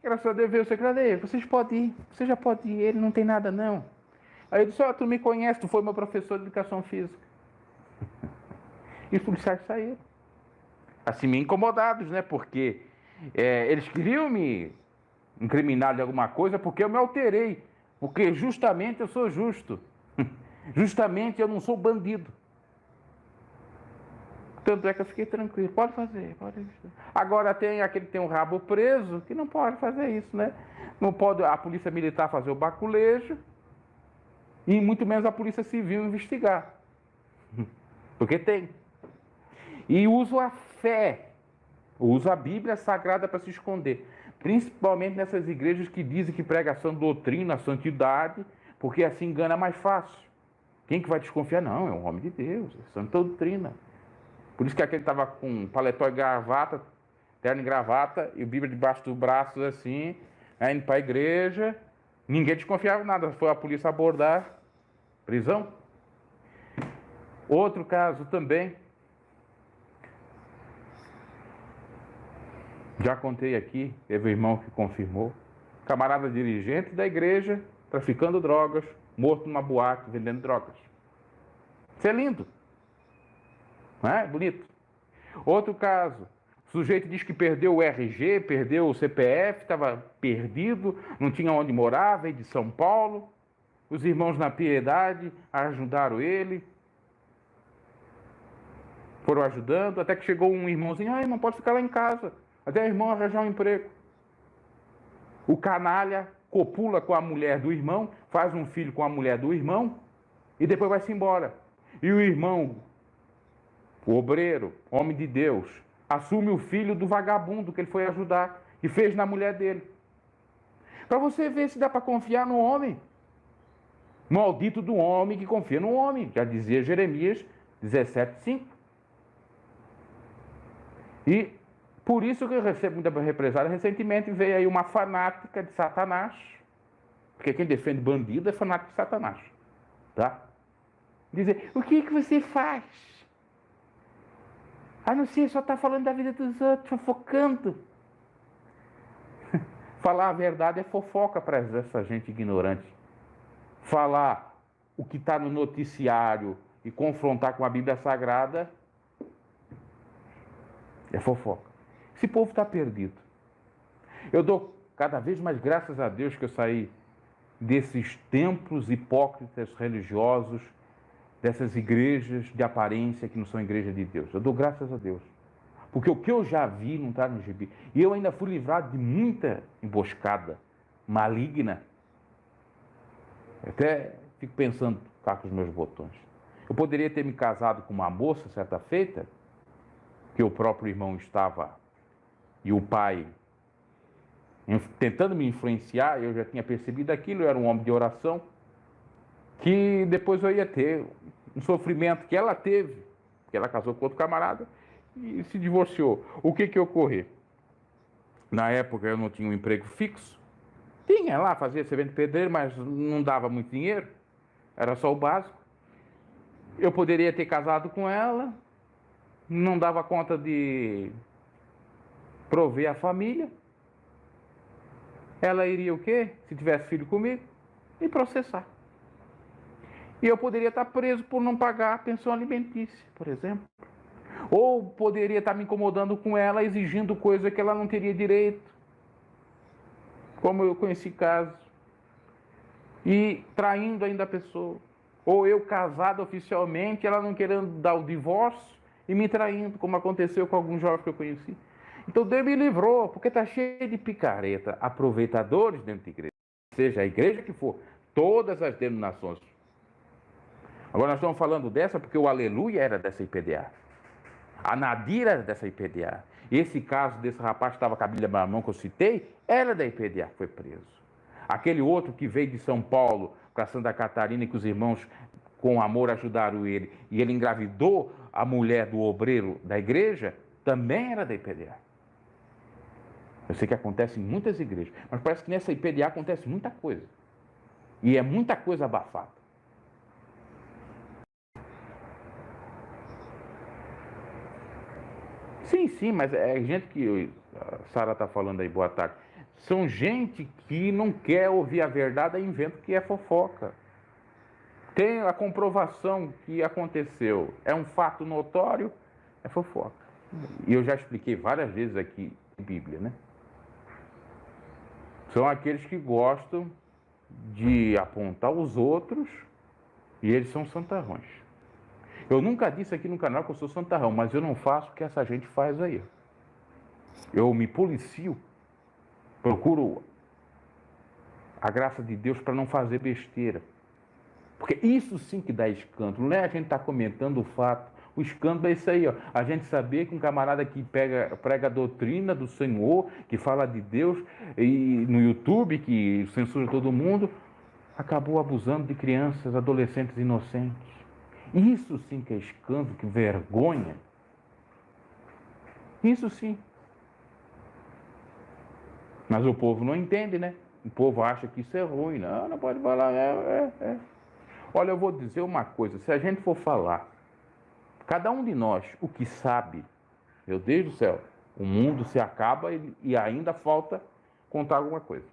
graças a Deus, veio o secretário: você já pode ir, ele não tem nada não. Aí eu disse: tu me conhece, tu foi meu professor de educação física. E os policiais saíram, assim, meio incomodados, né? Porque eles queriam me incriminar de alguma coisa porque eu me alterei. Porque justamente eu sou justo. Justamente eu não sou bandido. Tanto é que eu fiquei tranquilo. Pode fazer. Agora tem aquele que tem um rabo preso que não pode fazer isso, né? Não pode a polícia militar fazer o baculejo e muito menos a polícia civil investigar. Porque tem. E uso a fé, uso a Bíblia Sagrada para se esconder. Principalmente nessas igrejas que dizem que pregação doutrina, santidade, porque assim engana mais fácil. Quem que vai desconfiar? Não, é um homem de Deus, é santa doutrina. Por isso que aquele estava com paletó e gravata, terno e gravata, e Bíblia debaixo dos braços assim, indo para a igreja. Ninguém desconfiava nada, foi a polícia abordar, prisão. Outro caso também, já contei aqui, teve um irmão que confirmou, camarada dirigente da igreja, traficando drogas, morto numa boate, vendendo drogas. Isso é lindo, não é? Bonito. Outro caso, o sujeito diz que perdeu o RG, perdeu o CPF, estava perdido, não tinha onde morar, veio de São Paulo, os irmãos na piedade ajudaram ele, foram ajudando, até que chegou um irmãozinho, irmão, pode ficar lá em casa, até o irmão arranjar um emprego. O canalha copula com a mulher do irmão, faz um filho com a mulher do irmão, e depois vai-se embora. E o irmão, o obreiro, homem de Deus, assume o filho do vagabundo que ele foi ajudar, e fez na mulher dele. Para você ver se dá para confiar no homem. Maldito do homem que confia no homem, já dizia Jeremias 17:5. E por isso que eu recebo muita represália. Recentemente veio aí uma fanática de Satanás, porque quem defende bandido é fanático de Satanás, tá? Dizer, o que você faz? A não ser só está falando da vida dos outros, fofocando. Falar a verdade é fofoca para essa gente ignorante. Falar o que está no noticiário e confrontar com a Bíblia Sagrada é fofoca. Esse povo está perdido. Eu dou cada vez mais graças a Deus que eu saí desses templos hipócritas religiosos, dessas igrejas de aparência que não são igreja de Deus. Eu dou graças a Deus. Porque o que eu já vi não está no gibi. E eu ainda fui livrado de muita emboscada maligna. Eu até fico pensando cá com os meus botões. Eu poderia ter me casado com uma moça certa feita, que o próprio irmão estava, e o pai, tentando me influenciar, eu já tinha percebido aquilo, eu era um homem de oração, que depois eu ia ter um sofrimento que ela teve, porque ela casou com outro camarada e se divorciou. O que ocorreu? Na época eu não tinha um emprego fixo, tinha lá, fazia servente de pedreiro, mas não dava muito dinheiro, era só o básico. Eu poderia ter casado com ela, não dava conta de prover a família. Ela iria o quê? Se tivesse filho comigo, me processar. E eu poderia estar preso por não pagar a pensão alimentícia, por exemplo. Ou poderia estar me incomodando com ela, exigindo coisa que ela não teria direito. Como eu conheci casos. E traindo ainda a pessoa. Ou eu casado oficialmente, ela não querendo dar o divórcio e me traindo, como aconteceu com alguns jovens que eu conheci. Então Deus me livrou, porque está cheio de picareta, aproveitadores dentro da igreja. Seja a igreja que for, todas as denominações. Agora nós estamos falando dessa porque o Aleluia era dessa IPDA. A Nadira era dessa IPDA. Esse caso desse rapaz que estava com a Bíblia na mão que eu citei, era da IPDA que foi preso. Aquele outro que veio de São Paulo para Santa Catarina e que os irmãos com amor ajudaram ele, e ele engravidou a mulher do obreiro da igreja, também era da IPDA. Eu sei que acontece em muitas igrejas, mas parece que nessa IPDA acontece muita coisa. E é muita coisa abafada. Sim, mas é gente que... A Sara está falando aí, boa tarde. São gente que não quer ouvir a verdade e inventa que é fofoca. Tem a comprovação que aconteceu. É um fato notório, é fofoca. E eu já expliquei várias vezes aqui em Bíblia, né? São aqueles que gostam de apontar os outros e eles são santarrões. Eu nunca disse aqui no canal que eu sou santarrão, mas eu não faço o que essa gente faz aí. Eu me policio, procuro a graça de Deus para não fazer besteira. Porque isso sim que dá escândalo, não é a gente estar comentando o fato. O escândalo é isso aí, ó. A gente saber que um camarada que prega a doutrina do Senhor, que fala de Deus, e no YouTube, que censura todo mundo, acabou abusando de crianças, adolescentes inocentes. Isso sim que é escândalo, que vergonha. Isso sim. Mas o povo não entende, né? O povo acha que isso é ruim. Não pode falar. Olha, eu vou dizer uma coisa. Se a gente for falar, cada um de nós, o que sabe, meu Deus do céu, o mundo se acaba e ainda falta contar alguma coisa.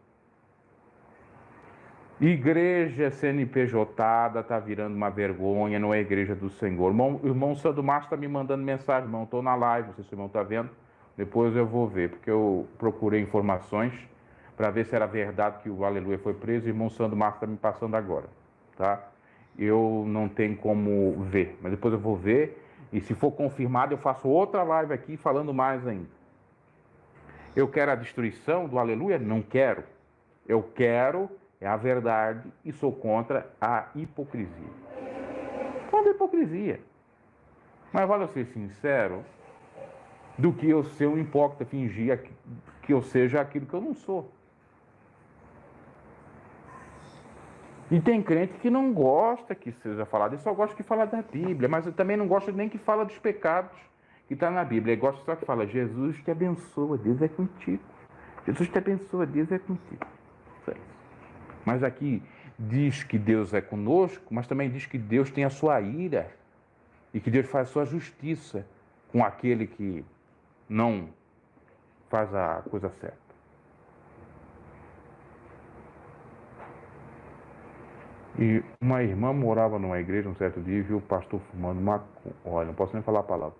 Igreja CNPJ está virando uma vergonha, não é a igreja do Senhor. O irmão Sandro Márcio está me mandando mensagem, irmão, estou na live, não sei se o irmão está vendo. Depois eu vou ver, porque eu procurei informações para ver se era verdade que o Aleluia foi preso, e o irmão Sandro Márcio está me passando agora. tá? Eu não tenho como ver, mas depois eu vou ver, e se for confirmado eu faço outra live aqui falando mais ainda. Eu quero a destruição do aleluia? Não quero. Eu quero a verdade e sou contra a hipocrisia. Contra a hipocrisia. Mas vale eu ser sincero, do que eu ser um hipócrita, fingir que eu seja aquilo que eu não sou. E tem crente que não gosta que seja falado, ele só gosta que fala da Bíblia, mas eu também não gosto nem que fala dos pecados que está na Bíblia. Ele gosta só que fala, Jesus te abençoa, Deus é contigo. Jesus te abençoa, Deus é contigo. Mas aqui diz que Deus é conosco, mas também diz que Deus tem a sua ira e que Deus faz a sua justiça com aquele que não faz a coisa certa. E uma irmã morava numa igreja um certo dia e viu o pastor fumando maconha. Olha, não posso nem falar a palavra.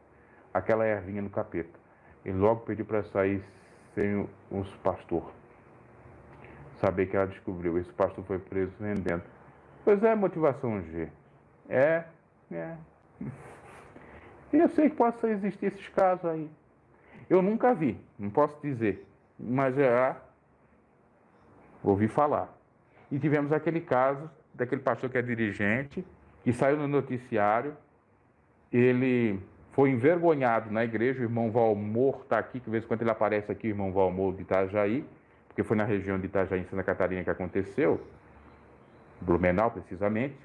Aquela ervinha no capeta. Ele logo pediu para sair sem os pastor. Saber que ela descobriu. Esse pastor foi preso vendendo. Pois é, motivação G. É. E eu sei que possa existir esses casos aí. Eu nunca vi, não posso dizer. Mas já ouvi falar. E tivemos aquele caso daquele pastor que é dirigente, que saiu no noticiário, ele foi envergonhado na igreja, o irmão Valmor está aqui, que de vez em quando ele aparece aqui, o irmão Valmor de Itajaí, porque foi na região de Itajaí, em Santa Catarina, que aconteceu, Blumenau, precisamente,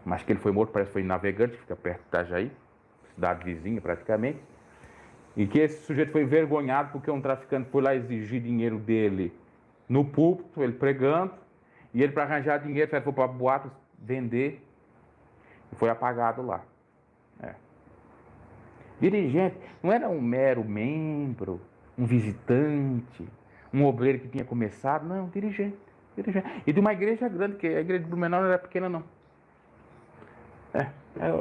mas que ele foi morto, parece que foi em Navegante, que fica perto de Itajaí, cidade vizinha praticamente, e que esse sujeito foi envergonhado porque um traficante foi lá exigir dinheiro dele no púlpito, ele pregando, e ele, para arranjar dinheiro, foi para a boate vender e foi apagado lá. Dirigente não era um mero membro, um visitante, um obreiro que tinha começado, não, dirigente. E de uma igreja grande, que a igreja de Blumenau não era pequena, não.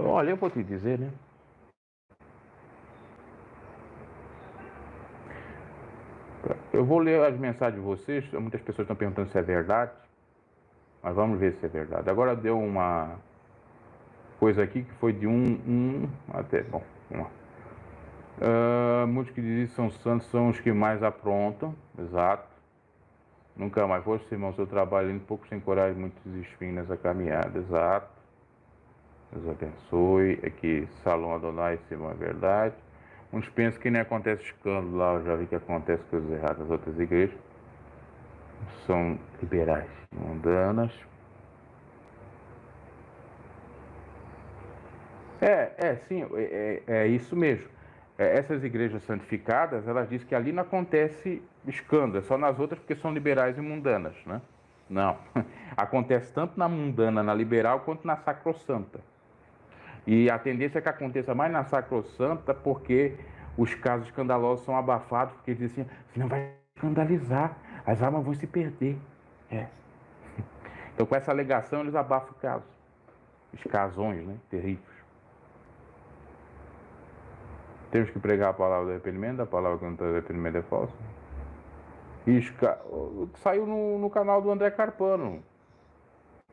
Olha, eu vou te dizer, né? Eu vou ler as mensagens de vocês, muitas pessoas estão perguntando se é verdade. Mas vamos ver se é verdade. Agora deu uma coisa aqui que foi de até, bom, vamos lá. Muitos que dizem que são santos são os que mais aprontam, exato. Nunca mais foste, irmão, seu trabalho indo pouco sem coragem, muitos espinhos nessa caminhada, exato. Deus abençoe. Aqui, Salom Adonai, se não é verdade. Muitos pensam que nem acontece escândalo lá, eu já vi que acontece coisas erradas nas outras igrejas. São liberais, mundanas. Sim, é isso mesmo. Essas igrejas santificadas, elas dizem que ali não acontece escândalo, é só nas outras porque são liberais e mundanas, né? Não, acontece tanto na mundana, na liberal, quanto na sacrossanta. E a tendência é que aconteça mais na sacrossanta porque os casos escandalosos são abafados, porque eles dizem assim, senão vai escandalizar, as almas vão se perder. Então, com essa alegação, eles abafam o caso. Os casões, né? Terríveis. Temos que pregar a palavra do arrependimento, a palavra que não traz arrependimento é falsa. Isso saiu no canal do André Carpano,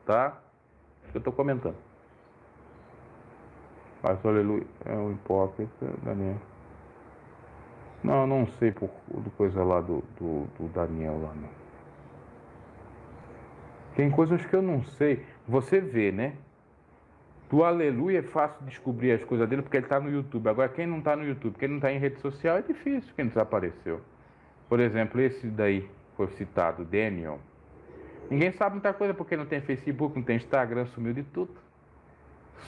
tá? Eu estou comentando. Mas, aleluia, é um hipócrita, Daniel. Não sei por coisa lá do Daniel lá, não. Tem coisas que eu não sei. Você vê, né? Do aleluia é fácil descobrir as coisas dele porque ele está no YouTube. Agora, quem não está no YouTube, quem não está em rede social, é difícil, quem desapareceu. Por exemplo, esse daí foi citado, Daniel. Ninguém sabe muita coisa porque não tem Facebook, não tem Instagram, sumiu de tudo.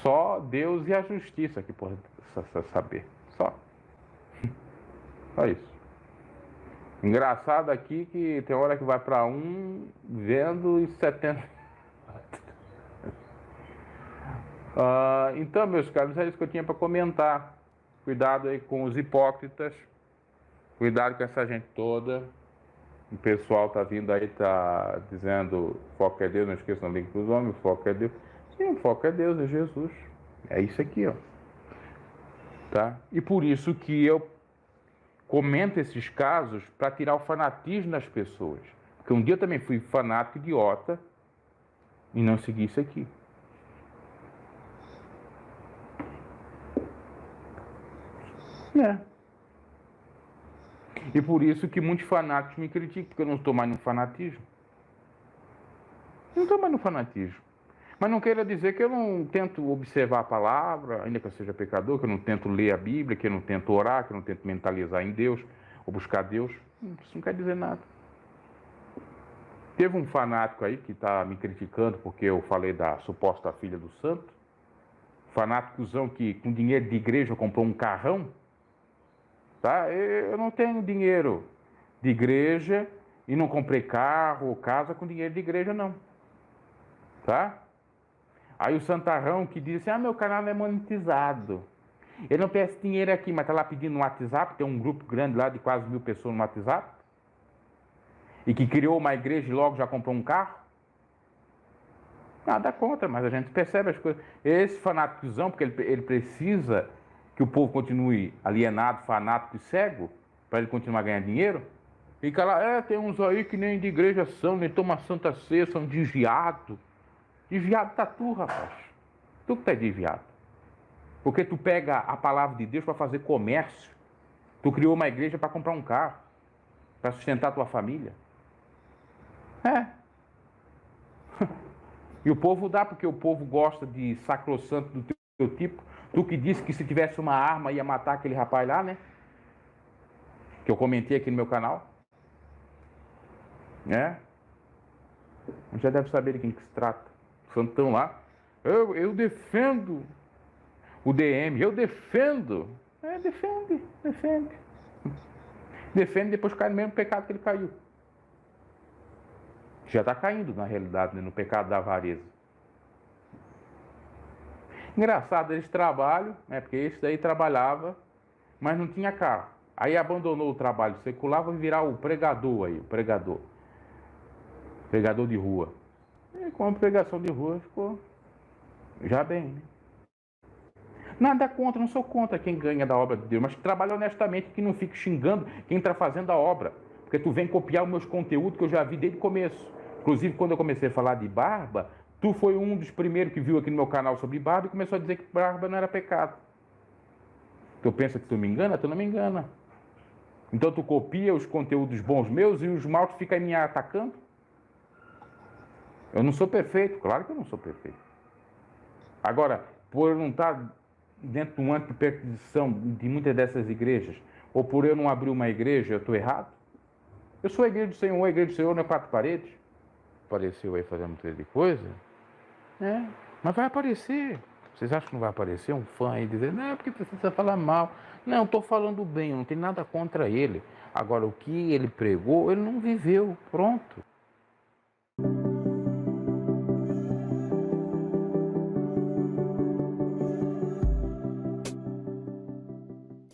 Só Deus e a justiça que pode saber. Só isso. Engraçado aqui que tem hora que vai para vendo e 70. Então, meus caros, é isso que eu tinha para comentar. Cuidado aí com os hipócritas. Cuidado com essa gente toda. O pessoal tá vindo aí, tá dizendo foco é Deus, não esqueçam o link para os homens, o foco é Deus. Sim, o foco é Deus, é Jesus. É isso aqui, ó. Tá? E por isso que eu comento esses casos para tirar o fanatismo das pessoas. Porque um dia eu também fui fanático idiota e não seguir isso aqui. E por isso que muitos fanáticos me criticam, porque eu não estou mais no fanatismo. Não estou mais no fanatismo. Mas não queira dizer que eu não tento observar a palavra, ainda que eu seja pecador, que eu não tento ler a Bíblia, que eu não tento orar, que eu não tento mentalizar em Deus, ou buscar Deus. Isso não quer dizer nada. Teve um fanático aí que está me criticando porque eu falei da suposta filha do santo. Fanáticozão que com dinheiro de igreja comprou um carrão. Tá? Eu não tenho dinheiro de igreja e não comprei carro ou casa com dinheiro de igreja, não. Tá? Aí o santarrão que diz assim, meu canal não é monetizado. Ele não pede dinheiro aqui, mas está lá pedindo no WhatsApp, tem um grupo grande lá de quase 1000 pessoas no WhatsApp. E que criou uma igreja e logo já comprou um carro. Nada contra, mas a gente percebe as coisas. Esse fanaticozão, porque ele precisa que o povo continue alienado, fanático e cego, para ele continuar ganhando dinheiro. Fica lá, tem uns aí que nem de igreja são, nem toma santa ceia, são desviados. Desviado tá tu, rapaz. Tu que tá desviado. Porque tu pega a palavra de Deus para fazer comércio. Tu criou uma igreja para comprar um carro, para sustentar a tua família. E o povo dá, porque o povo gosta de sacrossanto do teu tipo. Tu que disse que se tivesse uma arma ia matar aquele rapaz lá, né? Que eu comentei aqui no meu canal. Já deve saber de quem que se trata. O santão lá. Eu defendo o DM. Eu defendo. Defende. Defende, depois cai no mesmo pecado que ele caiu. Já está caindo, na realidade, né, no pecado da avareza. Engraçado, eles trabalham, porque esse daí trabalhava, mas não tinha carro. Aí abandonou o trabalho secular, vai virar o pregador aí, o pregador. Pregador de rua. E com a pregação de rua ficou já bem, né? Nada contra, não sou contra quem ganha da obra de Deus, mas que trabalha honestamente, que não fique xingando quem está fazendo a obra. Porque tu vem copiar os meus conteúdos que eu já vi desde o começo. Inclusive, quando eu comecei a falar de barba, tu foi um dos primeiros que viu aqui no meu canal sobre barba e começou a dizer que barba não era pecado. Tu pensa que tu me engana? Tu não me engana. Então tu copia os conteúdos bons meus e os maus tu fica me atacando? Eu não sou perfeito, claro que eu não sou perfeito. Agora, por eu não estar dentro de uma antiperdição de muitas dessas igrejas, ou por eu não abrir uma igreja, eu estou errado? Eu sou a igreja do Senhor, a igreja do Senhor não é 4 paredes. Apareceu aí fazendo muita de coisa. Mas vai aparecer. Vocês acham que não vai aparecer um fã aí dizendo, não, porque precisa falar mal. Não, estou falando bem, não tem nada contra ele. Agora, o que ele pregou, ele não viveu. Pronto.